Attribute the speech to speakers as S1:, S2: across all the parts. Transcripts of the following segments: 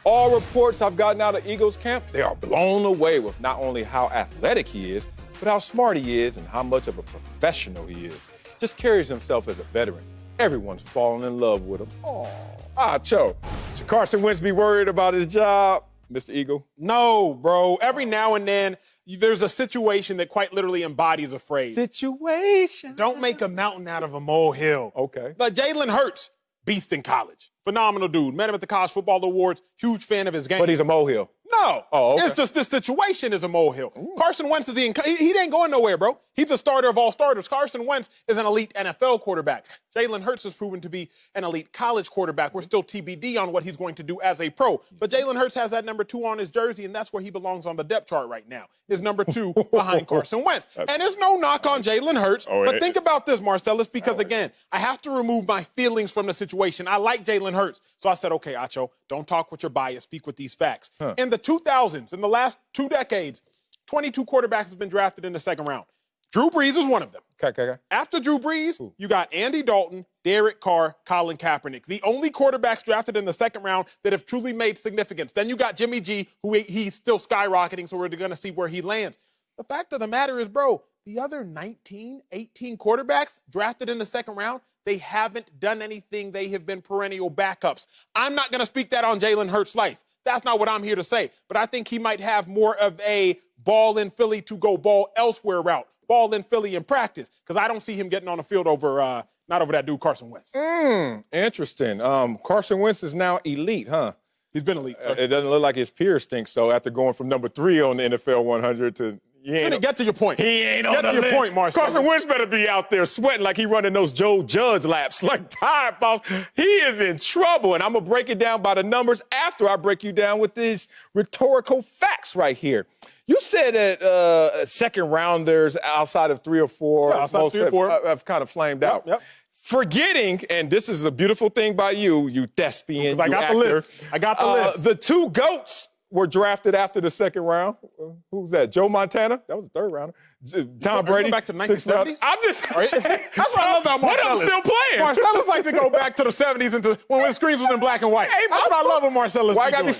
S1: All reports I've gotten out of Eagles camp, they are blown away with not only how athletic he is, but how smart he is and how much of a professional he is. Just carries himself as a veteran. Everyone's falling in love with him. Aww. Acho, should Carson Wentz be worried about his job, Mr. Eagle?
S2: No, bro. Every now and then, there's a situation that quite literally embodies a phrase.
S1: Situation.
S2: Don't make a mountain out of a molehill.
S1: Okay.
S2: Like Jalen Hurts, beast in college. Phenomenal dude. Met him at the College Football Awards. Huge fan of his game.
S1: But he's a molehill.
S2: No.
S1: Oh, okay.
S2: It's just this situation is a molehill. Ooh. Carson Wentz he ain't going nowhere, bro. He's a starter of all starters. Carson Wentz is an elite NFL quarterback. Jalen Hurts has proven to be an elite college quarterback. We're still TBD on what he's going to do as a pro. But Jalen Hurts has that number 2 on his jersey, and that's where he belongs on the depth chart right now. Is number 2 behind Carson Wentz. And it's no knock on Jalen Hurts. But think about this, Marcellus, because again, I have to remove my feelings from the situation. I like Jalen Hurts. So I said, okay, Acho, don't talk with your bias. Speak with these facts. In the 2000s, in the last 2 decades, 22 quarterbacks have been drafted in the second round. Drew Brees is one of them.
S1: Okay.
S2: After Drew Brees, you got Andy Dalton, Derek Carr, Colin Kaepernick. The only quarterbacks drafted in the second round that have truly made significance. Then you got Jimmy G, who he's still skyrocketing, so we're going to see where he lands. The fact of the matter is, bro, the other 19, 18 quarterbacks drafted in the second round, they haven't done anything. They have been perennial backups. I'm not going to speak that on Jalen Hurts' life. That's not what I'm here to say. But I think he might have more of a ball in Philly to go ball elsewhere route. Ball in Philly in practice. Because I don't see him getting on the field over, not over that dude Carson Wentz.
S1: Interesting. Carson Wentz is now elite, huh?
S2: He's been elite, sir.
S1: It doesn't look like his peers think so after going from number 3 on the NFL 100 to...
S2: Get to your point.
S1: He ain't on the list.
S2: Get to your point, Marcellus.
S1: Carson Wentz better be out there sweating like he running those Joe Judge laps like Tide Boss. He is in trouble, and I'm going to break it down by the numbers after I break you down with these rhetorical facts right here. You said that second rounders outside of 3 or 4,
S2: outside 3 or 4
S1: have kind of flamed out.
S2: Yep.
S1: Forgetting, and this is a beautiful thing by you thespian,
S2: I got
S1: actor.
S2: the list. I got the list.
S1: The 2 GOATs were drafted after the second round. Who's that? Joe Montana? That was the 3rd rounder. Tom Brady.
S2: Back to the 1970s?
S1: I'm just...
S2: That's what I love about Marcellus.
S1: One of them still playing.
S2: Marcellus like to go back to the 70s and when the screens was in black and white. That's what I love with Marcellus.
S1: Why I got to be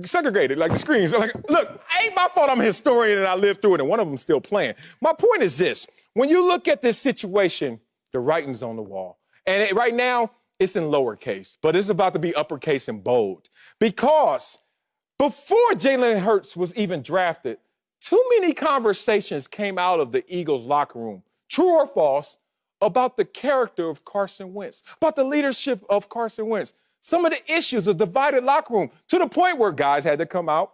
S1: segregated like the screens? Like, look, ain't my fault I'm a historian and I lived through it, and one of them still playing. My point is this. When you look at this situation, the writing's on the wall. And right now, it's in lowercase, but it's about to be uppercase and bold. Because before Jalen Hurts was even drafted, too many conversations came out of the Eagles locker room, true or false, about the character of Carson Wentz, about the leadership of Carson Wentz, some of the issues of divided locker room, to the point where guys had to come out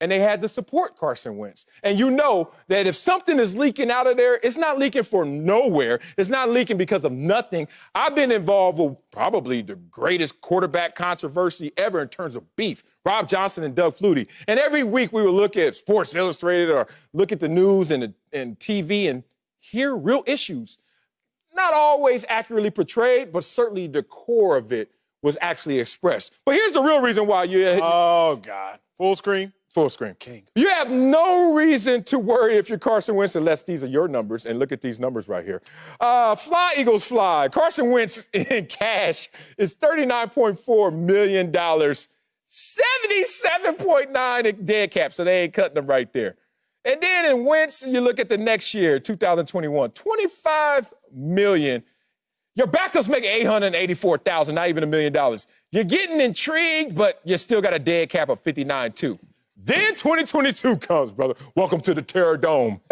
S1: and they had to support Carson Wentz. And you know that if something is leaking out of there, it's not leaking for nowhere. It's not leaking because of nothing. I've been involved with probably the greatest quarterback controversy ever in terms of beef, Rob Johnson and Doug Flutie. And every week we would look at Sports Illustrated or look at the news and TV and hear real issues. Not always accurately portrayed, but certainly the core of it was actually expressed. But here's the real reason why you...
S2: Oh, God. Full screen?
S1: Full screen.
S2: King.
S1: You have no reason to worry if you're Carson Wentz unless these are your numbers. And look at these numbers right here. Fly, Eagles, fly. Carson Wentz in cash is $39.4 million, 77.9 in dead cap, so they ain't cutting them right there. And then in Wentz, you look at the next year, 2021, $25 million. Your backups make $884,000, not even $1 million. You're getting intrigued, but you still got a dead cap of 59.2. Then 2022 comes, brother. Welcome to the Terror Dome.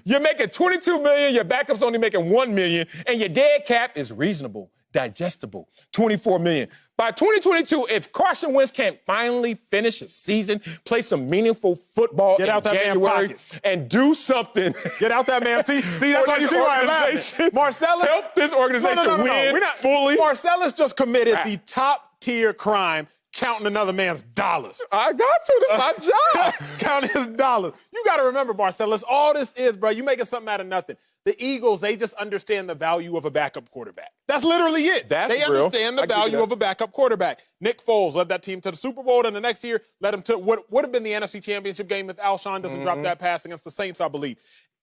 S1: You're making $22 million, your backup's only making $1 million, and your dead cap is reasonable, digestible, $24 million. By 2022, if Carson Wentz can't finally finish his season, play some meaningful football in January, and do something.
S2: Get out that man. See, that's why you see why I'm laughing. Marcellus,
S1: help this organization win fully.
S2: Marcellus just committed the top-tier crime, counting another man's dollars.
S1: I got to. That's my job.
S2: Counting his dollars. You got to remember, Marcellus, all this is, bro, you making something out of nothing. The Eagles, they just understand the value of a backup quarterback. That's literally it. They understand the value of a backup quarterback. Nick Foles led that team to the Super Bowl, and the next year led them to what would have been the NFC Championship game if Alshon doesn't drop that pass against the Saints, I believe.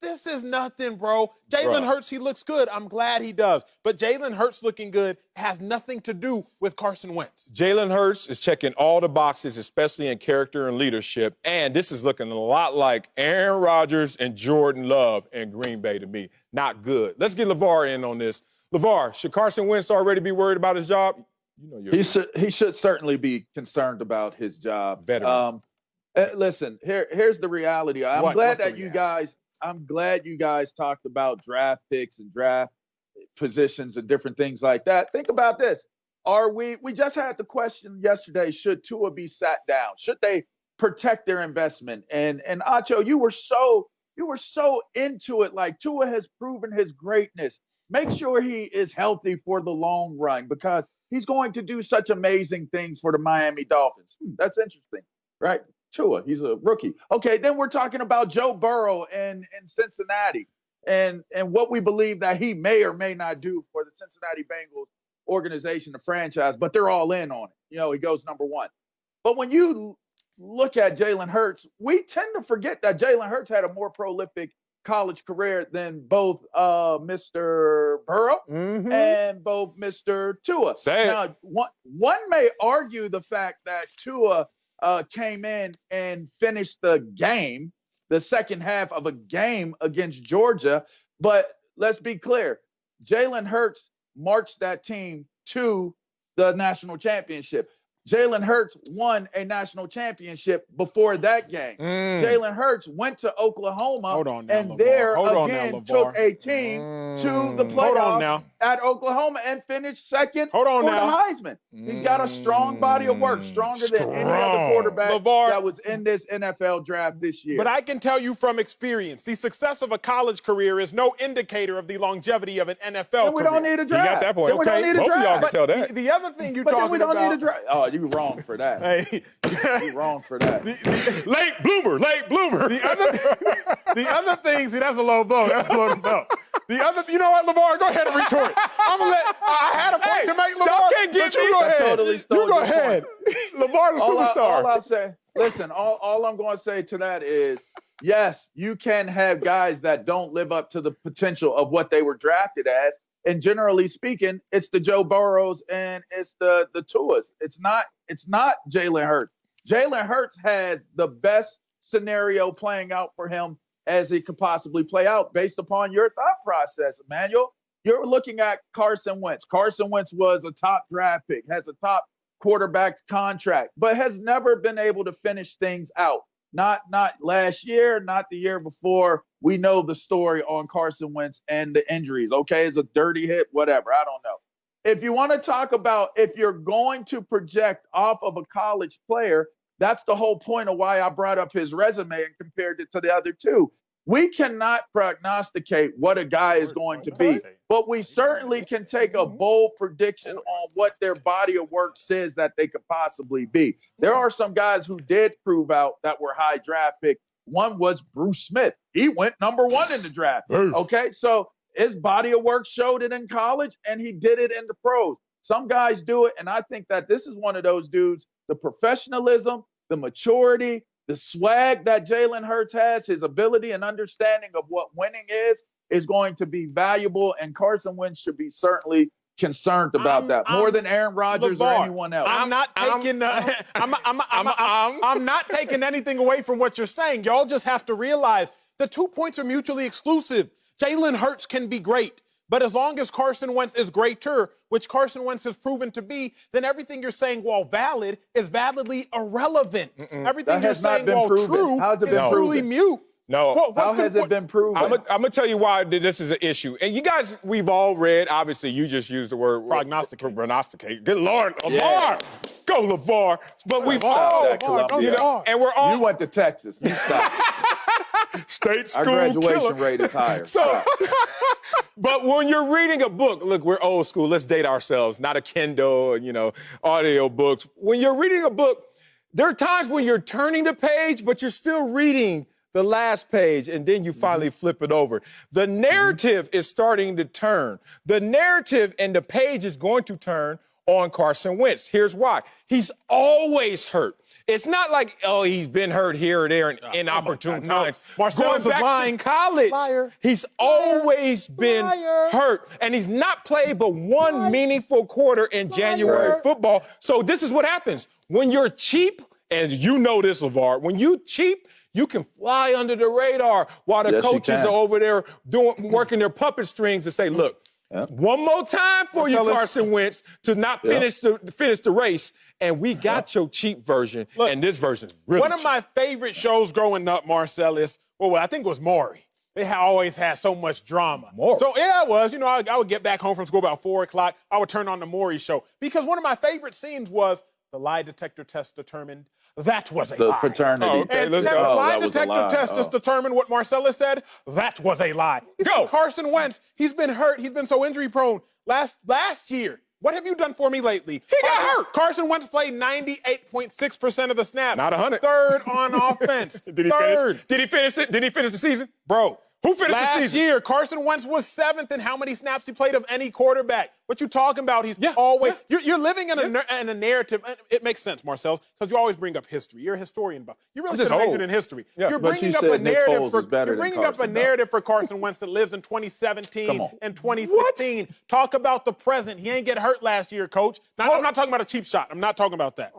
S2: This is nothing, bro. Jalen Hurts, he looks good. I'm glad he does. But Jalen Hurts looking good has nothing to do with Carson Wentz.
S1: Jalen Hurts is checking all the boxes, especially in character and leadership. And this is looking a lot like Aaron Rodgers and Jordan Love in Green Bay to me. Not good. Let's get LaVar in on this. LaVar, should Carson Wentz already be worried about his job? You know
S3: he should certainly be concerned about his job.
S1: Veteran.
S3: Listen, here's the reality. I'm glad you guys talked about draft picks and draft positions and different things like that. Think about this. We just had the question yesterday, should Tua be sat down? Should they protect their investment? And Acho, you were so into it, like Tua has proven his greatness. Make sure he is healthy for the long run because he's going to do such amazing things for the Miami Dolphins. That's interesting, right? Tua, he's a rookie. Okay, then we're talking about Joe Burrow in Cincinnati and what we believe that he may or may not do for the Cincinnati Bengals organization, the franchise, but they're all in on it. You know, he goes number one. But when you look at Jalen Hurts, we tend to forget that Jalen Hurts had a more prolific college career than both Mr. Burrow and both Mr. Tua. Now, one may argue the fact that Tua came in and finished the second half of a game against Georgia. But let's be clear, Jalen Hurts marched that team to the national championship. Jalen Hurts won a national championship before that game. Jalen Hurts went to Oklahoma and there again took a team to the playoffs at Oklahoma and finished second for the Heisman. He's got a strong body of work, stronger than any other quarterback that was in this NFL draft this year.
S2: But I can tell you from experience, the success of a college career is no indicator of the longevity of an NFL career.
S3: We don't need a draft.
S1: You got that point.
S3: We don't need a
S1: Both
S3: draft.
S1: of y'all can tell that.
S2: The other thing you're talking
S3: about.
S2: We don't
S3: need a draft. Oh, you wrong for that.
S2: Hey.
S3: You wrong for that.
S1: Late bloomer.
S2: The other thing, see, that's a low blow. That's a low blow. You know what, LaVar? Go ahead and retort. I had a point to make, LaVar.
S1: Y'all can't get
S2: you
S1: me.
S2: go ahead.
S3: Totally
S2: you go ahead.
S1: LaVar the superstar.
S3: All I'll say, listen, all I'm going to say to that is, yes, you can have guys that don't live up to the potential of what they were drafted as. And generally speaking, it's the Joe Burrows and it's the Tuas. It's not Jalen Hurts. Jalen Hurts has the best scenario playing out for him as it could possibly play out based upon your thought process, Emmanuel. You're looking at Carson Wentz. Carson Wentz was a top draft pick, has a top quarterback's contract, but has never been able to finish things out. Not last year, not the year before. We know the story on Carson Wentz and the injuries. Okay, it's a dirty hit, whatever. I don't know. If you want to talk about if you're going to project off of a college player, that's the whole point of why I brought up his resume and compared it to the other two. We cannot prognosticate what a guy is going to be, but we certainly can take a bold prediction on what their body of work says that they could possibly be. There are some guys who did prove out that were high draft picks. One was Bruce Smith. He went number one in the draft. Okay, so his body of work showed it in college, and he did it in the pros. Some guys do it, and I think that this is one of those dudes, the professionalism, the maturity, the swag that Jalen Hurts has, his ability and understanding of what winning is going to be valuable, and Carson Wentz should be certainly concerned about that more than Aaron Rodgers or anyone else.
S2: I'm not taking anything away from what you're saying. Y'all just have to realize the 2 points are mutually exclusive. Jalen Hurts can be great, but as long as Carson Wentz is greater, which Carson Wentz has proven to be, then everything you're saying, while valid, is validly irrelevant. Everything you're saying, while true, is truly mute.
S1: No.
S3: How has it been proven?
S1: I'm going to tell you why this is an issue. And you guys, we've all read, obviously, you just used the word prognosticate. Good Lord, LaVar. Yeah. Go, LaVar. But we've all, and we're all.
S3: You went to Texas. You stopped.
S1: State school
S3: Our graduation
S1: killer.
S3: rate is higher.
S1: So, but when you're reading a book, look, we're old school. Let's date ourselves, not a Kindle, audio books. When you're reading a book, there are times when you're turning the page, but you're still reading the last page, and then you finally flip it over. The narrative is starting to turn. The narrative and the page is going to turn on Carson Wentz. Here's why. He's always hurt. It's not like, oh, he's been hurt here or there in inopportune times.
S2: Marcellus is
S1: Going back
S2: lying.
S1: to college,
S2: Liar.
S1: he's always been hurt. And he's not played but one meaningful quarter in January football. So this is what happens. When you're cheap, and you know this, LaVar, when you cheap, you can fly under the radar while the coaches are over there working their puppet strings to say, look, one more time for you, Carson Wentz, to not finish the race, and we got your cheap version, and this version is really
S2: One of my favorite shows growing up, Marcellus, well, I think it was Maury. They always had so much drama.
S1: Maury.
S2: So, yeah, it was. You know, I would get back home from school about 4 o'clock. I would turn on the Maury show because one of my favorite scenes was the lie detector test determined that was a lie.
S3: The paternity.
S1: Oh, okay,
S2: And
S1: let's
S2: the
S1: go.
S2: lie detector test just determined what Marcellus said. That was a lie.
S1: Go.
S2: Carson Wentz, he's been hurt. He's been so injury prone. Last year, what have you done for me lately?
S1: He got hurt.
S2: Carson Wentz played 98.6% of the snaps.
S1: Not 100.
S2: Third on offense.
S1: Did he finish? Did he finish it? Did he finish the season?
S2: Bro.
S1: Who finished the
S2: Last
S1: season?
S2: year, Carson Wentz was 7th in how many snaps he played of any quarterback. What you talking about? He's always you're living in a narrative. It makes sense, Marcel, because you always bring up history. You're a historian, but you really should have majored in history.
S1: Yeah.
S2: You're
S3: But
S2: bringing
S3: you
S2: up a
S3: said Nick
S2: narrative
S3: Foles
S2: for
S3: is better
S2: you're
S3: than
S2: bringing up a
S3: Carson,
S2: narrative for Carson Wentz that lives in 2017 and 2016. Talk about the present. He ain't get hurt last year, coach. Now, I'm not talking about a cheap shot. I'm not talking about that.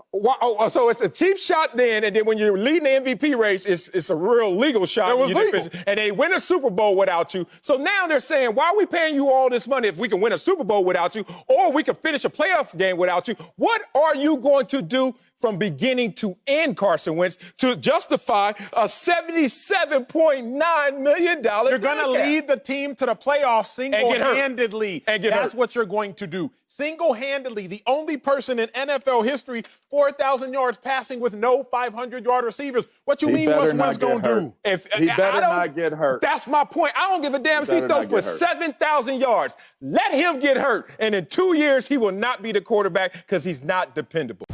S1: So it's a cheap shot then, and then when you're leading the MVP race, it's a real legal shot.
S2: It was legal.
S1: And they win a Super Bowl without you. So now they're saying, why are we paying you all this money if we can win a Super Bowl without you, or we can finish a playoff game without you? What are you going to do from beginning to end, Carson Wentz, to justify a $77.9 million
S2: You're going to lead the team to the playoffs single-handedly. That's what you're going to do. Single-handedly, the only person in NFL history, 4,000 yards passing with no 500-yard receivers. What you mean what's Wentz going to do?
S3: He better not get hurt.
S1: That's my point. I don't give a damn if he throws for 7,000 yards. Let him get hurt. And in 2 years, he will not be the quarterback because he's not dependable.